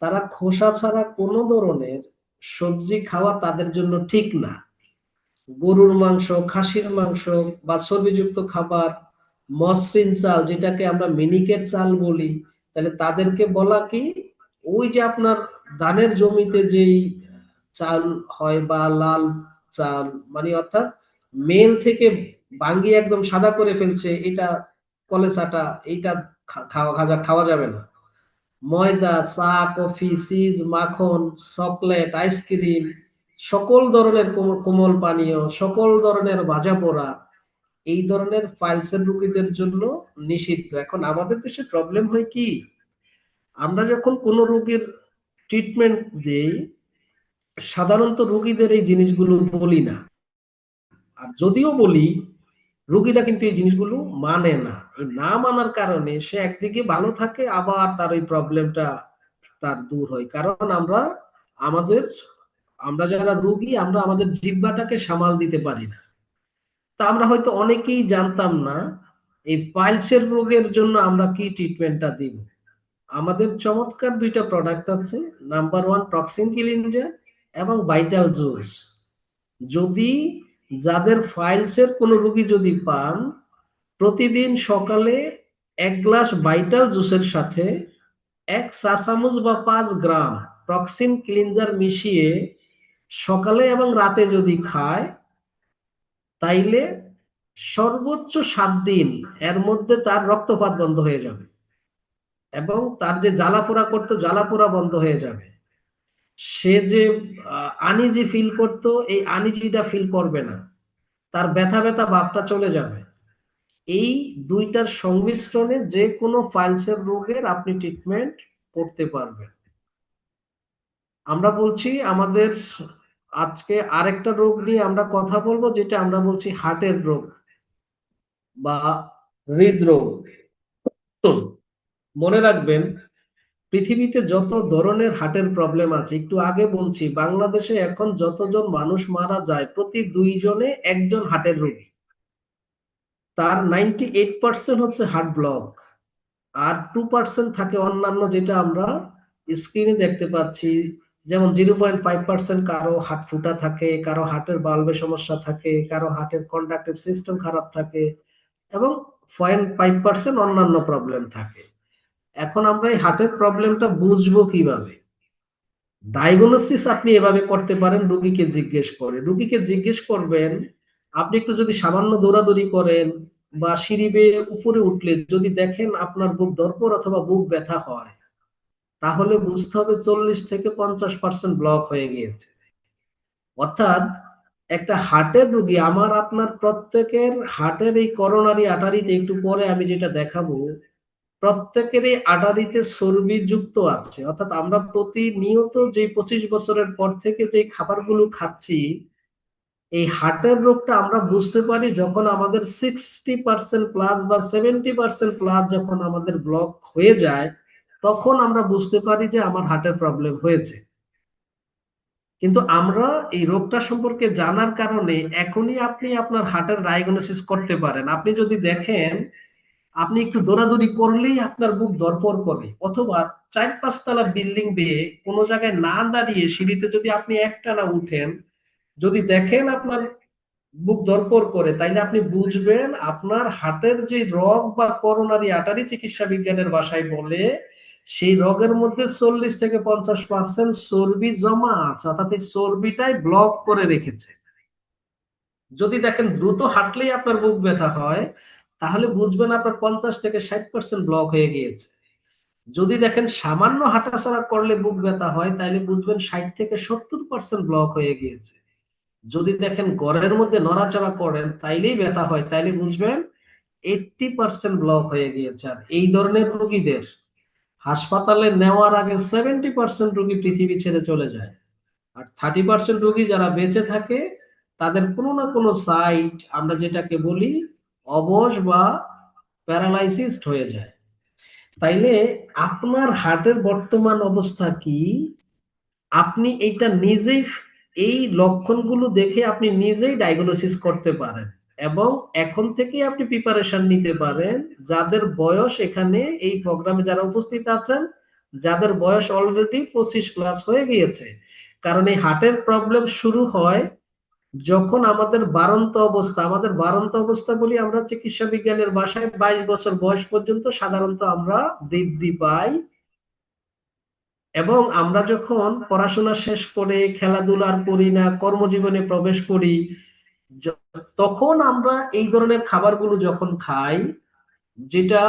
তারা খোসা ছাড়া কোনো ধরনের সবজি খাওয়া তাদের জন্য ঠিক না। গরুর মাংস, খাসির মাংস বা চর্বিযুক্ত খাবার, মসৃণ চাল যেটাকে আমরা মিনিকেট চাল বলি, তাহলে তাদেরকে বলা কি, ওই যে আপনার ধানের জমিতে যেই চাল হয় বা লাল চাল, মানে অর্থাৎ মেল থেকে ভাঙ্গিয়ে একদম সাদা করে ফেলছে, এটা কলেসাটা, এইটা খাওয়া যাবে না। ময়দা, চা, কফি, চিজ, মাখন, চকলেট, আইসক্রিম, সকল ধরনের কোমল পানীয়, সকল ধরনের ভাজা পোড়া, এই ধরনের ফাইলসের রোগীদের জন্য নিষিদ্ধ। এখন আমাদের দেশে প্রবলেম হয় কি, আমরা যখন কোনো রোগীর ট্রিটমেন্ট দেই, সাধারণত রোগীদের এই জিনিসগুলো বলি না। আর যদিও বলি, রোগীরা কিন্তু এই জিনিসগুলো মানে না। এই না মানার কারণে সে একদিকে ভালো থাকে, আবার তার ওই প্রবলেমটা তার দূর হয়। কারণ আমাদের আমরা যারা রোগী, আমরা আমাদের জিহ্বাটাকে সামাল দিতে পারি না। তা আমরা হয়তো অনেকেই জানতাম না এই পাইলসের রোগের জন্য আমরা কি ট্রিটমেন্টটা দিব। আমাদের চমৎকার দুইটা প্রোডাক্ট আছে। নাম্বার ওয়ান টক্সিন ক্লিনজার এবং ভাইটাল জুস। যদি যাদের ফাইলসের কোনো রোগী যদি পান, প্রতিদিন সকালে 1 গ্লাস ভাইটাল জুসের সাথে 1 চা চামচ বা 5 গ্রাম টক্সিন ক্লিনজার মিশিয়ে সকালে এবং রাতে যদি খায়, তাইলে সর্বোচ্চ 7 দিন এর মধ্যে তার রক্তপাত বন্ধ হয়ে যাবে এবং তার যে জ্বালাপোড়া করতো জ্বালাপোড়া বন্ধ হয়ে যাবে। সে যে আনইজি ফিল করতো, এই আনইজিটা ফিল করবে না, তার ব্যথা ব্যথা ভাবটা চলে যাবে। এই দুইটার সংমিশ্রণে যে কোনো ফাইলসের রোগের আপনি ট্রিটমেন্ট করতে পারবেন। আমরা বলছি আমাদের আজকে আরেকটা রোগ নিয়ে আমরা কথা বলবো, যেটা আমরা বলছি হার্টের রোগ বা হৃদরোগ। মনে রাখবেন, পৃথিবীতে যত ধরনের হার্টের প্রবলেম আছে, একটু আগে বলছি বাংলাদেশে এখন যতজন মানুষ মারা যায় প্রতি 2 জনে একজন হার্টের রোগী। তার 98% হচ্ছে হার্ট ব্লক, আর 2% থাকে অন্যান্য, যেটা আমরা স্ক্রিনে দেখতে পাচ্ছি। যেমন 0.5% কারো হার্ট ফুটা থাকে, কারো হার্টের বাল্বে সমস্যা থাকে, কারো হার্টের কন্ডাক্টিভ সিস্টেম খারাপ থাকে, এবং 0.5% অন্যান্য প্রবলেম থাকে। এখন আমরা এই হার্টের প্রবলেমটা বুঝবো কিভাবে? ডায়াগনোসিস আপনি এভাবে করতে পারেন, রুগীকে জিজ্ঞেস করবেন, আপনি একটু যদি সামান্য দৌড়াদৌড়ি করেন বা সিঁড়ি বেয়ে উপরে উঠলে যদি দেখেন আপনার বুক ধড়ফড় অথবা বুক ব্যথা হয়, তাহলে বুঝতে হবে 40 থেকে 50% ব্লক হয়ে গিয়েছে। অর্থাৎ একটা হার্টের রোগী, আমার আপনার প্রত্যেকের হার্টের এই করোনারি আর্টারিতে, একটু পরে আমি যেটা দেখাবো, প্রত্যেকেরই আর্টারিতে চর্বি যুক্ত আছে। অর্থাৎ আমরা প্রতিনিয়ত যে 25 বছরের পর থেকে যে খাবারগুলো খাচ্ছি, এই হার্টের রোগটা আমরা বুঝতে পারি যখন আমাদের 60% প্লাস বা 70% প্লাস যখন আমাদের ব্লক হয়ে যায়, তখন আমরা বুঝতে পারি যে আমার হার্টের প্রবলেম হয়েছে। কিন্তু আমরা এই রোগটা সম্পর্কে জানার কারণে এখনই আপনি আপনার হার্টের ডায়াগনোসিস করতে পারেন। আপনি যদি দেখেন আপনি একটু দৌড়াদৌড়ি করলেই আপনার বুক ধড়ফড় করে, অথবা 4-5 তলা বিল্ডিং বেয়ে কোনো জায়গায় না দাঁড়িয়ে সিঁড়িতে যদি আপনি একটানা উঠেন, যদি দেখেন আপনার বুক ধড়ফড় করে, তাইলে আপনি বুঝবেন আপনার হার্টের যে রোগ বা করোনারি আর্টারি চিকিৎসা বিজ্ঞানের ভাষায় বলে, সেই রোগের মধ্যে 40 থেকে 50% চর্বি জমা আছে, অর্থাৎ এই চর্বিটাই ব্লক করে রেখেছে। যদি দেখেন দ্রুত হাঁটলেই আপনার বুক ব্যথা হয়, তাহলে বুঝবেন আপনার 50 থেকে 60% ব্লক হয়ে গিয়েছে। যদি দেখেন সামান্য হাঁটাচলা করলে বুক ব্যথা হয়, তাহলে বুঝবেন 60 থেকে 70% ব্লক হয়ে গিয়েছে। যদি দেখেন ঘরের মধ্যে নড়াচড়া করেন তাইলেই ব্যথা হয়, তাইলে বুঝবেন 80% ব্লক হয়ে গিয়েছে। আর এই ধরনের রোগীদের হাসপাতালে নেওয়ার আগে 70% রোগী পৃথিবী ছেড়ে চলে যায়। আর 30% রোগী যারা বেঁচে থাকে, তাদের কোনো না কোনো সাইট, আমরা যেটাকে বলি অবশ বা প্যারালাইসিসড হয়ে যায়। তাইলে আপনার হার্টের বর্তমান অবস্থা কি, আপনি এটা নিজেই, এই লক্ষণগুলো দেখে আপনি নিজেই ডায়াগনোসিস করতে পারেন এবং এখন থেকে আপনি প্রিপারেশন নিতে পারেন। যাদের বয়স, এখানে এই প্রোগ্রামে যারা উপস্থিত আছেন, যাদের বয়স অলরেডি 25+ হয়ে গিয়েছে, কারণ এই হার্টের প্রবলেম শুরু হয় যখন আমাদের বাড়ন্ত অবস্থা বলি আমরা চিকিৎসা বিজ্ঞানের ভাষায়, 22 বছর বয়স পর্যন্ত সাধারণত আমরা বৃদ্ধি পাই। এবং আমরা যখন পড়াশোনা শেষ করে খেলাধুলার করি না, কর্মজীবনে প্রবেশ করি, তখন আমরা এই ধরনের খাবারগুলো যখন খাই, যেটা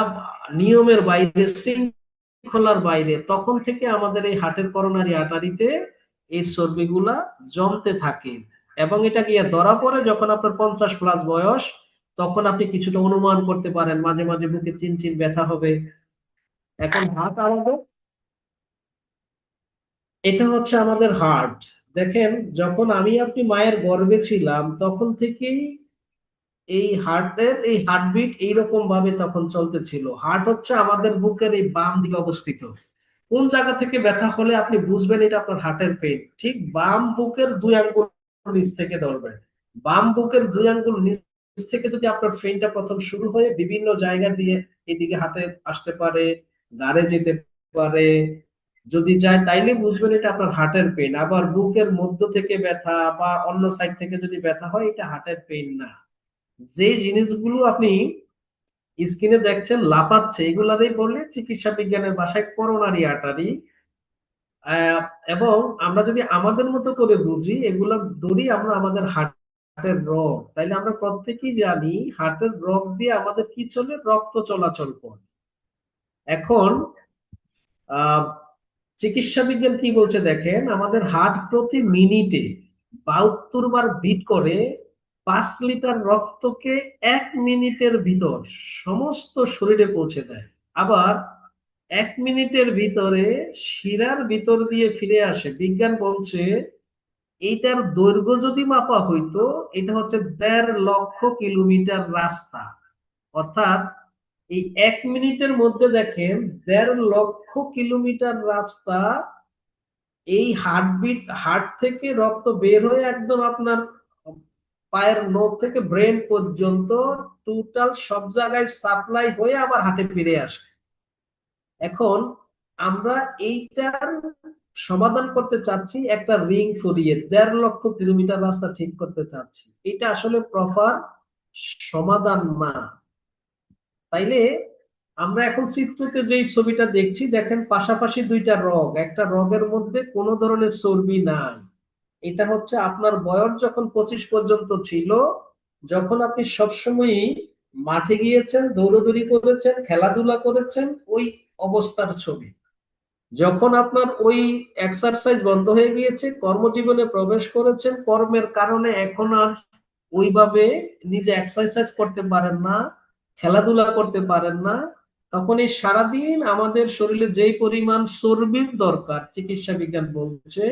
নিয়মের বাইরে, শৃঙ্খলার বাইরে, তখন থেকে আমাদের এই হার্টের করোনারি আর্টারিতে এই চর্বিগুলা জমতে থাকে। এবং এটা গিয়ে ধরা পড়ে যখন আপনার 50+ বয়স, তখন আপনি কিছুটা অনুমান করতে পারেন, মাঝে মাঝে বুকে চিনচিন ব্যথা হবে। এখন হার্ট আমাদের, এটা হচ্ছে আমাদের হার্ট। দেখেন, যখন আমি আপনি মায়ের গর্ভে ছিলাম তখন থেকেই এই হার্টবিট এইরকম ভাবে তখন চলতেছিল। হার্ট হচ্ছে আমাদের বুকের এই বাম দিকে অবস্থিত। কোন জায়গা থেকে ব্যথা হলে আপনি বুঝবেন এটা আপনার হার্টের পেইন? ঠিক বাম বুকের 2 আঙ্গুল নিচ থেকে ধরবেন। বাম বুকের 2 আঙ্গুল নিচ থেকে যদি আপনার পেইনটা প্রথম শুরু হয়ে বিভিন্ন জায়গা দিয়ে এদিকে হাতে আসতে পারে, ঘাড়ে যেতে পারে, যদি যায় তাইলে বুঝবেন এটা আপনার হার্টের পেইন। আবার বুকের মধ্য থেকে ব্যথা বা অন্য সাইড থেকে যদি ব্যথা হয়, এটা হার্টের পেইন না। যে জিনিসগুলো আপনি স্ক্রিনে দেখছেন লাফাচ্ছে, এগুলারই বললে চিকিৎসা বিজ্ঞানের ভাষায় করোনারি আর্টারি। আহ, এবং আমরা যদি আমাদের মতো করে বুঝি, এগুলা ধরি আমরা আমাদের হার্টের রোগ, তাইলে আমরা প্রত্যেকেই জানি হার্টের রোগ দিয়ে আমাদের কি চলে, রক্ত চলাচল করে। এখন আহ চিকিৎসা বিজ্ঞান কি বলছে দেখেন, আমাদের হার্ট প্রতি মিনিটে 72 বার বিট করে 5 লিটার রক্তকে 1 মিনিটের ভিতর সমস্ত শরীরে পৌঁছে দেয়। আবার 1 মিনিটের ভিতরে শিরার ভিতর দিয়ে ফিরে আসে। বিজ্ঞান বলছে এইটার দৈর্ঘ্য যদি মাপা হইতো, এটা হচ্ছে 1.5 লক্ষ কিলোমিটার রাস্তা। অর্থাৎ এই 1 মিনিটের মধ্যে দেখেন 1.5 লক্ষ কিলোমিটার রাস্তা এই হার্ট থেকে রক্ত বের হয়ে একদম আপনার পায়ের নখ থেকে ব্রেন পর্যন্ত টোটাল সব জায়গায় সাপ্লাই হয়ে আবার হার্টে ফিরে আসে। এখন আমরা এইটার সমাধান করতে চাচ্ছি, একটা রিং ফুরিয়ে 1.5 লক্ষ কিলোমিটার রাস্তা ঠিক করতে চাচ্ছি। এটা আসলে প্রপার সমাধান না। তাইলে আমরা এখন চিত্রতে যেই ছবিটা দেখছি, দেখেন পাশাপাশি দুইটা রগ, একটা রগের মধ্যে কোনো ধরনের চর্বি নাই। এটা হচ্ছে আপনার বয়স যখন 25 পর্যন্ত ছিল, যখন আপনি সবসময়ই মাঠে গিয়েছেন, দৌড়দৌড়ি করেছেন, খেলাধুলা করেছেন, ওই অবস্থার ছবি। যখন আপনার ওই এক্সারসাইজ বন্ধ হয়ে গিয়েছে, কর্মজীবনে প্রবেশ করেছেন, কর্মের কারণে এখন আর ওইভাবে নিজে এক্সারসাইজ করতে পারেন না, খেলাধুলা করতে পারেন না, তখন এই সারাদিন আমাদের শরীরে যেই পরিমাণ চর্বির দরকার, চিকিৎসা বিজ্ঞান বলছে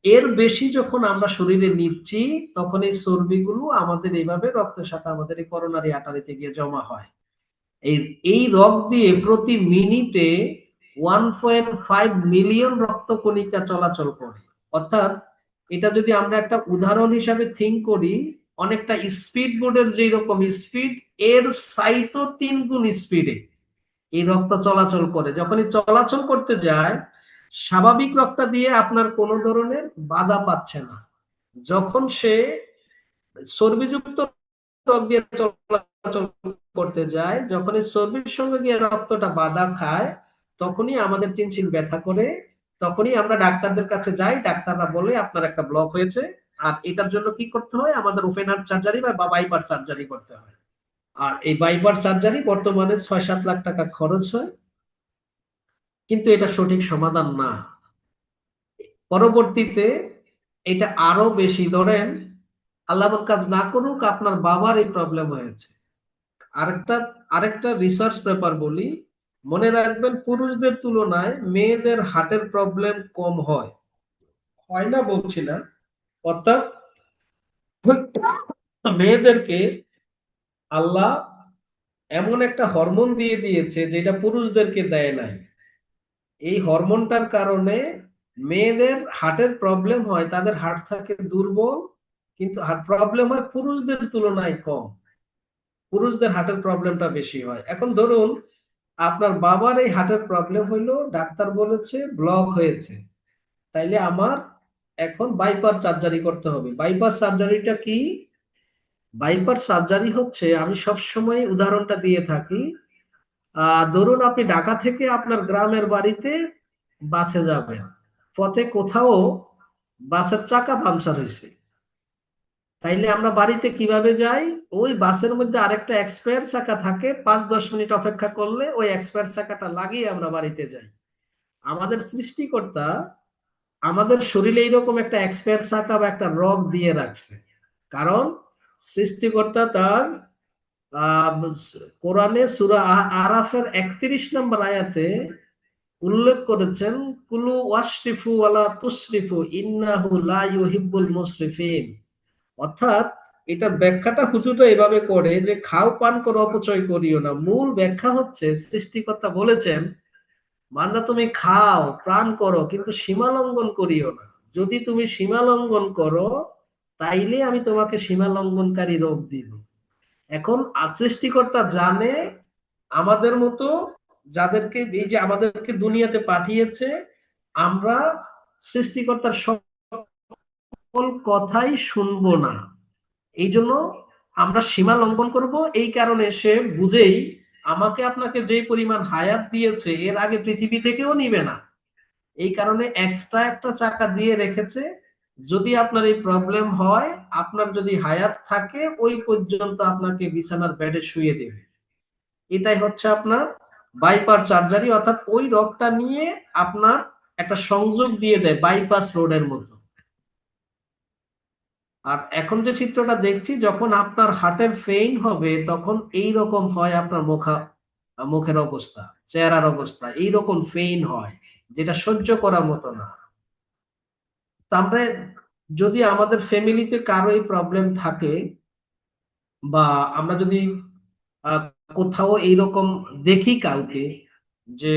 এর বেশি যখন আমরা শরীরে নিচ্ছি, তখন এই চর্বিগুলো আমাদের এইভাবে রক্তের সাথে আমাদের এই করোনারি আর্টারিতে গিয়ে জমা হয়। এই এই রগ দিয়ে প্রতি মিনিটে 1.5 মিলিয়ন রক্তকণিকা চলাচল করে। অর্থাৎ এটা যদি আমরা একটা উদাহরণ হিসাবে থিঙ্ক করি, অনেকটা স্পিড বোর্ডের যেই রকম স্পিড, এর চাইতো 3 গুণ স্পিডে এই রক্ত চলাচল করে। যখনই চলাচল করতে যায়, স্বাভাবিক রক্ত দিয়ে আপনার কোনো ধরনের বাধা পাচ্ছে না। যখন সে চর্বিযুক্ত রক্ত দিয়ে চলাচল করতে যায়, যখন এই চর্বির সঙ্গে গিয়ে রক্তটা বাধা খায়, তখনই আমাদের চিনচিন ব্যথা করে। তখনই আমরা ডাক্তারদের কাছে যাই, ডাক্তাররা বলে আপনার একটা ব্লক হয়েছে, আর এটার জন্য কি করতে হয়, আমাদের ওপেন হার্ট সার্জারি বা বাইপাস সার্জারি করতে হয়। আর এই বাইপাস সার্জারি বর্তমানে 6-7 লাখ টাকা খরচ হয়, কিন্তু এটা সঠিক সমাধান না। পরবর্তীতে এটা আরো বেশি, ধরেন আল্লাহ কাজ না করুক আপনার বাবার এই প্রবলেম হয়েছে। আরেকটা আরেকটা রিসার্চ পেপার বলি, মনে রাখবেন পুরুষদের তুলনায় মেয়েদের হার্টের প্রবলেম কম হয়। হয় না বলছি না, অর্থাৎ মেয়েদেরকে আল্লাহ এমন একটা হরমোন দিয়ে দিয়েছে যেটা পুরুষদেরকে দেয় নাই। এই হরমোনটার কারণে মেয়েদের হার্টের প্রবলেম হয়, তাদের হার্ট থাকে দুর্বল, কিন্তু হার্ট প্রবলেম হয় পুরুষদের তুলনায় কম। পুরুষদের হার্টের প্রবলেমটা বেশি হয়। এখন ধরুন আপনার বাবার এই হার্টের প্রবলেম হইলো, ডাক্তার বলেছে ব্লক হয়েছে, তাইলে আমার এখন বাইপাস সার্জারি করতে হবে। বাইপাস সার্জারিটা কি? বাইপাস সার্জারি হচ্ছে, আমি সব সময় উদাহরণটা দিয়ে থাকি, ধরুন আপনি ঢাকা থেকে আপনার গ্রামের বাড়িতে বাসে যাবেন, পথে কোথাও বাসের চাকা পাংচার হয়েছে, তাইলে আমরা বাড়িতে কিভাবে যাই? ওই বাসের মধ্যে আরেকটা এক্সপায়ার চাকা থাকে, 5-10 মিনিট অপেক্ষা করলে ওই এক্সপায়ার চাকাটা লাগিয়ে আমরা বাড়িতে যাই। আমাদের সৃষ্টিকর্তা আমাদের শরীরে এইরকম একটা এক্সপায়ার চাকা বা একটা রগ দিয়ে রাখছে। কারণ সৃষ্টিকর্তা তার আহ কোরআনে সূরা আরাফের 31 নম্বর আয়াতে উল্লেখ করেছেন, কুলু ওয়াশরিফু ওয়ালা তুসরিফু ইন্নাহু লা ইউহিব্বুল মুসরিফিন। অর্থাৎ এটা ব্যাখ্যাটা হুজুররা এভাবে করে যে খাও পান করো অপচয় করিও না। মূল ব্যাখ্যা হচ্ছে সৃষ্টিকর্তা বলেছেন, বান্দা তুমি খাও প্রাণ করো, কিন্তু সীমা লঙ্ঘন করিও না। যদি তুমি সীমা লঙ্ঘন করো, তাইলে আমি তোমাকে সীমা লঙ্ঘনকারী রোগ দিব। এখন সৃষ্টিকর্তা জানে আমাদের মতো যাদেরকে এই যে আমাদেরকে দুনিয়াতে পাঠিয়েছে, আমরা সৃষ্টিকর্তার সকল কথাই শুনবো না। এই জন্য আমরা সীমা লঙ্ঘন করব। এই কারণে সে বুঝেই আমাকে আপনাকে যে পরিমাণ হায়াত দিয়েছে এর আগে পৃথিবী থেকেও নিবে না। এই কারণে এক্সট্রা একটা চাকা দিয়ে রেখেছে। যদি আপনার এই প্রবলেম হয়, আপনার যদি হায়াত থাকে ওই পর্যন্ত আপনাকে বিছানার বেডে শুয়ে দেবে। এটাই হচ্ছে আপনার বাইপাস সার্জারি, অর্থাৎ ওই রগটা নিয়ে আপনার একটা সংযোগ দিয়ে দেয় বাইপাস রোডের মতো। আর এখন যে চিত্রটা দেখছি, যখন আপনার হার্টের ফেইন হবে তখন এই রকম হয় আপনার মুখের অবস্থা, চেহারার অবস্থা এই রকম ফেইন হয়, যেটা সহ্য করার মতো না। তারপরে যদি আমাদের ফ্যামিলিতে কারো এই প্রবলেম থাকে, বা আমরা যদি আহ, কোথাও এইরকম দেখি কাউকে যে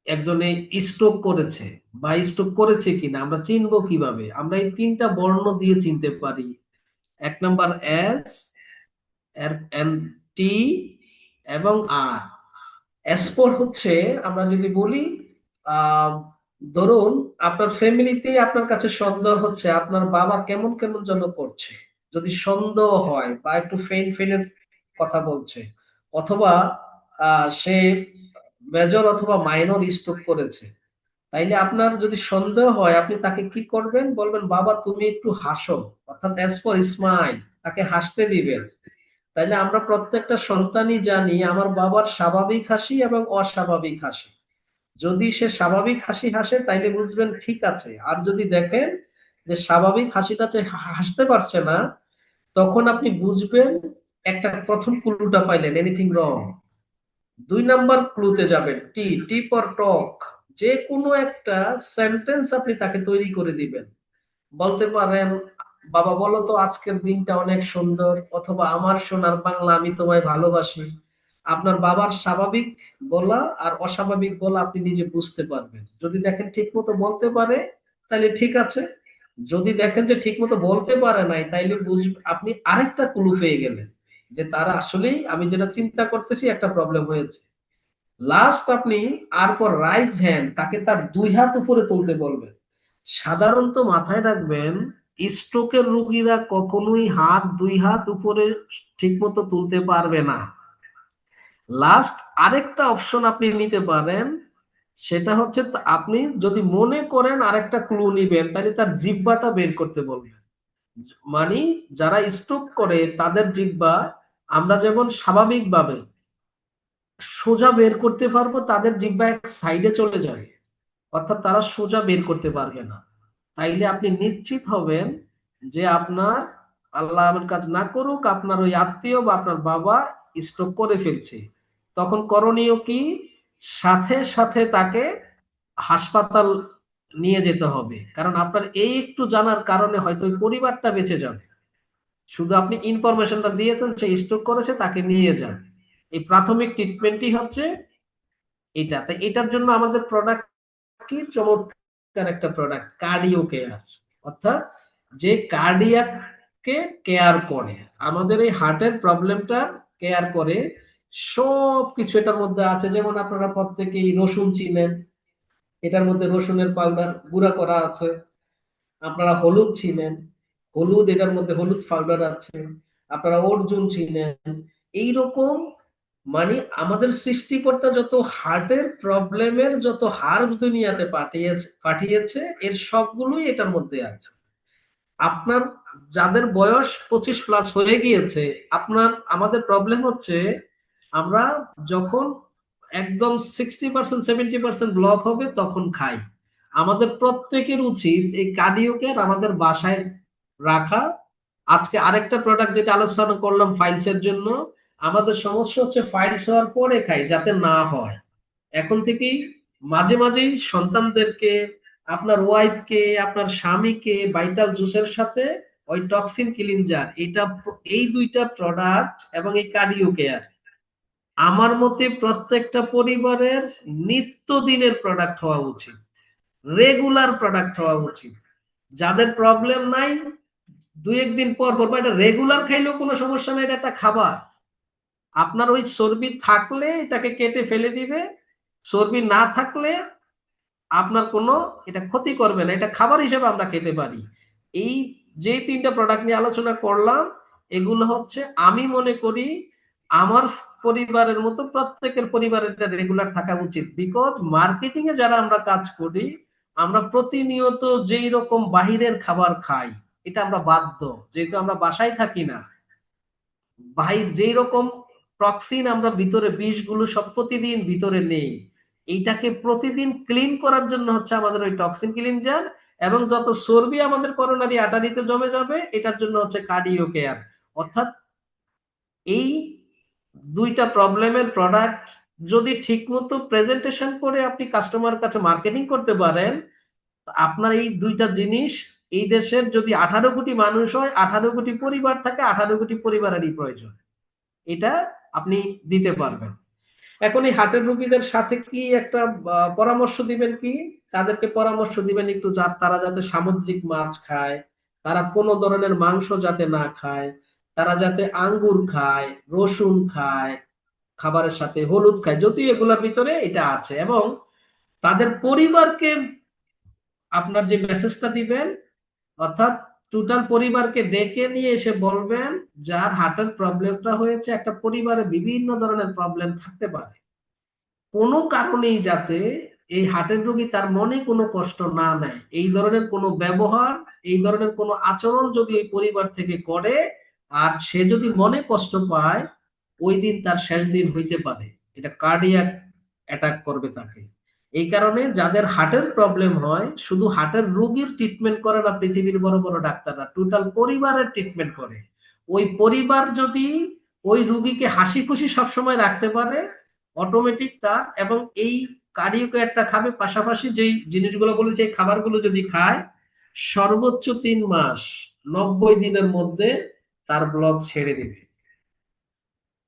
একজনে স্ট্রোক করেছে বা স্ট্রোক করেছে কিনা, আমরা চিনবো কিভাবে? আমরা এই তিনটা বর্ণ দিয়ে চিনতে পারি। এক নাম্বার এস, এন, টি এবং আর। এসপর হচ্ছে, আমরা যদি বলি আহ ধরুন আপনার ফ্যামিলিতে আপনার কাছে সন্দেহ হচ্ছে আপনার বাবা কেমন কেমন যেন করছে, যদি সন্দেহ হয় বা একটু ফেইন ফেইনের কথা বলছে, অথবা সে মেজর অথবা মাইনর স্ট্রোক করেছে, তাইলে আপনার যদি সন্দেহ হয় আপনি তাকে কি করবেন? বলবেন বাবা তুমি একটু হাসো, অর্থাৎ অ্যাজ ফর স্মাইল, তাকে হাসতে দিবেন। তাইলে আমরা প্রত্যেকটা সন্তানই জানি আমার বাবার স্বাভাবিক হাসি এবং অস্বাভাবিক হাসি। যদি সে স্বাভাবিক হাসি হাসে তাইলে বুঝবেন ঠিক আছে। আর যদি দেখেন যে স্বাভাবিক হাসিটাতে হাসতে পারছে না, তখন আপনি বুঝবেন একটা প্রথম ক্লুটা পাইলেন, এনিথিং রং। 2 নাম্বার ক্লুতে যাবেন, টি, টি ফর টক। যে কোনো একটা সেন্টেন্স আপনি তাকে তৈরি করে দিবেন। বলতে পারেন বাবা বলো তো আজকের দিনটা অনেক সুন্দর, অথবা আমার সোনার বাংলা আমি তোমায় ভালোবাসি। আপনার বাবার স্বাভাবিক বলা আর অস্বাভাবিক বলা আপনি নিজে বুঝতে পারবেন। যদি দেখেন ঠিক মতো বলতে পারে তাহলে ঠিক আছে, যদি দেখেন যে ঠিক মতো বলতে পারে নাই তাইলে আপনি আরেকটা ক্লু পেয়ে গেলেন যে তারা আসলেই আমি যেটা চিন্তা করতেছি একটা প্রবলেম হয়েছে। লাস্ট আপনি আর পর রাইজ হ্যান্ড, তাকে তার 2 হাত উপরে তুলতে বলবেন। সাধারণত মাথায় রাখবেন, স্ট্রোকের রোগীরা কখনোই 2 হাত উপরে ঠিকমতো তুলতে পারবে না। লাস্ট আরেকটা অপশন আপনি নিতে পারেন, সেটা হচ্ছে আপনি যদি মনে করেন আরেকটা ক্লু নিবেন, তাহলে তার জিহ্বাটা বের করতে বলবেন। মানে যারা স্ট্রোক করে তাদের জিহ্বা আমরা যেমন স্বাভাবিকভাবে সোজা বের করতে পারবো, তাদের জিহ্বা এক সাইডে চলে যাবে, অর্থাৎ তারা সোজা বের করতে পারবে না। তাইলে আপনি নিশ্চিত হবেন যে আপনার, আল্লাহ আমার কাজ না করুক, আপনার ওই আত্মীয় বা আপনার বাবা স্ট্রোক করে ফেলছে। তখন করণীয় কি? সাথে সাথে তাকে হাসপাতাল নিয়ে যেতে হবে, কারণ আপনার এই একটু জানার কারণে হয়তো ওই পরিবারটা বেঁচে যাবে। শুধু আপনি ইনফরমেশনটা দিয়েছেন সে স্ট্রোক করেছে তাকে নিয়ে যান। এই প্রাথমিক ট্রিটমেন্টই হচ্ছে এটা। তাই এটার জন্য আমাদের প্রোডাক্ট কি চমৎকার একটা প্রোডাক্ট, কার্ডিও কেয়ার, অর্থাৎ যে কার্ডিয়াককে কেয়ার করে, আমাদের এই হার্টের প্রবলেমটা কেয়ার করে। সব কিছু এটার মধ্যে আছে। যেমন আপনারা প্রত্যেকেই রসুন চিনেন, এটার মধ্যে রসুনের পাউডার গুঁড়া করা আছে। আপনারা হলুদ চিনেন, হলুদ, এটার মধ্যে হলুদ পাউডার আছে। আপনারা অর্জুন চিনেন। এইরকম মানে আমাদের সৃষ্টিকর্তা যত হার্টের প্রবলেমের যত হার্ব দুনিয়াতে পাঠিয়েছে পাঠিয়েছে এর সবগুলোই এটার মধ্যে আছে। আপনার যাদের বয়স 25+ হয়ে গিয়েছে, আপনার আমাদের প্রবলেম হচ্ছে আমরা যখন একদম 60% 70% ব্লক হবে তখন খাই। আমাদের প্রত্যেকের উচিত এই কার্ডিওকে আমাদের বাসায় রাখা। আজকে আরেকটা প্রোডাক্ট যেটা আলোচনা করলাম ফাইলস এর জন্য, আমাদের সমস্যা হচ্ছে ফাইলস হওয়ার পরে খাই, যাতে না হয়। এখন থেকেই মাঝে মাঝেই সন্তানদেরকে, আপনার ওয়াইফকে, আপনার স্বামীকে ভাইটাল জুসের সাথে ওই টক্সিন ক্লিনজার, এই 2টা প্রোডাক্ট এবং এই কার্ডিও কেয়ার আমার মতে প্রত্যেকটা পরিবারের নিত্যদিনের প্রোডাক্ট হওয়া উচিত, রেগুলার প্রোডাক্ট হওয়া উচিত। যাদের প্রবলেম নাই 2-1 দিন পর পর, বা এটা রেগুলার খাইলেও কোনো সমস্যা নাই, এটা একটা খাবার। আপনার ওই চর্বি থাকলে এটাকে কেটে ফেলে দিবে, চর্বি না থাকলে আপনার কোনো এটা ক্ষতি করবে না, এটা খাবার হিসেবে আমরা খেতে পারি। এই যে তিনটা প্রোডাক্ট নিয়ে আলোচনা করলাম, এগুলো হচ্ছে আমি মনে করি আমার পরিবারের মতো প্রত্যেকের পরিবারের এটা রেগুলার থাকা উচিত। বিকজ মার্কেটিং এ যারা আমরা কাজ করি, আমরা প্রতিনিয়ত যেই রকম বাহিরের খাবার খাই, এটা আমরা বাধ্য, যেহেতু আমরা বাসায় থাকি না। বাহির যেই রকম টক্সিন আমরা ভিতরে, বিষগুলো সব প্রতিদিন ভিতরে নেই, এইটাকে প্রতিদিন ক্লিন করার জন্য হচ্ছে আমাদের ওই টক্সিন ক্লিনজার, এবং যত চর্বি আমাদের করোনারি আর্টারিতে জমে যাবে এটার জন্য হচ্ছে কার্ডিও কেয়ার। অর্থাৎ এই দুইটা প্রবলেমের প্রোডাক্ট যদি ঠিকমতো প্রেজেন্টেশন করে আপনি কাস্টমার কাছে মার্কেটিং করতে পারেন, আপনার এই দুইটা জিনিস, এই দেশের যদি 18 কোটি মানুষ হয়, 18 কোটি পরিবার থাকে, 18 কোটি পরিবারেরই প্রয়োজন, এটা আপনি দিতে পারবেন। এখন এই হার্টের রোগীদের সাথে কি একটা পরামর্শ দিবেন কি? তাদেরকে পরামর্শ দিবেন একটু তারা যাতে সামুদ্রিক মাছ খায়, তারা কোনো ধরনের মাংস যাতে না খায়, তারা যাতে আঙ্গুর খায়, রসুন খায়, খাবারের সাথে হলুদ খায়, যদিও এগুলোর ভিতরে এটা আছে। এবং তাদের পরিবারকে আপনার যে মেসেজটা দিবেন, অর্থাৎ টোটাল পরিবারকে ডেকে নিয়ে এসে বলবেন, যার হার্টের প্রবলেমটা হয়েছে, একটা পরিবারে বিভিন্ন ধরনের প্রবলেম থাকতে পারে, কোনো কারণেই যাতে এই হার্টের রোগী তার মনে কোনো কষ্ট না নেয়, এই ধরনের কোনো ব্যবহার, এই ধরনের কোনো আচরণ যদি এই পরিবার থেকে করে, আর সে যদি মনে কষ্ট পায়, ওই দিন তার শেষ দিন হইতে পারে, এটা কার্ডিয়াক অ্যাটাক করবে তাকে। এই কারণে যাদের হার্টের প্রবলেম হয়, শুধু হার্টের রোগীর ট্রিটমেন্ট করে না পৃথিবীর বড় বড় ডাক্তাররা, টোটাল পরিবারের ট্রিটমেন্ট করে। ওই পরিবার যদি ওই রুগীকে হাসি খুশি সবসময় রাখতে পারে, অটোমেটিক তার, এবং এই কার্ডিও কেয়ারটা খাবে, পাশাপাশি যেই জিনিসগুলো বলেছে এই খাবারগুলো যদি খায়, সর্বোচ্চ 3 মাস, 90 দিনের মধ্যে তার ব্লক ছেড়ে দিবে।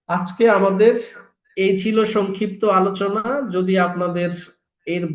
আজকে আমাদের এই ছিল সংক্ষিপ্ত আলোচনা। যদি আপনাদের এর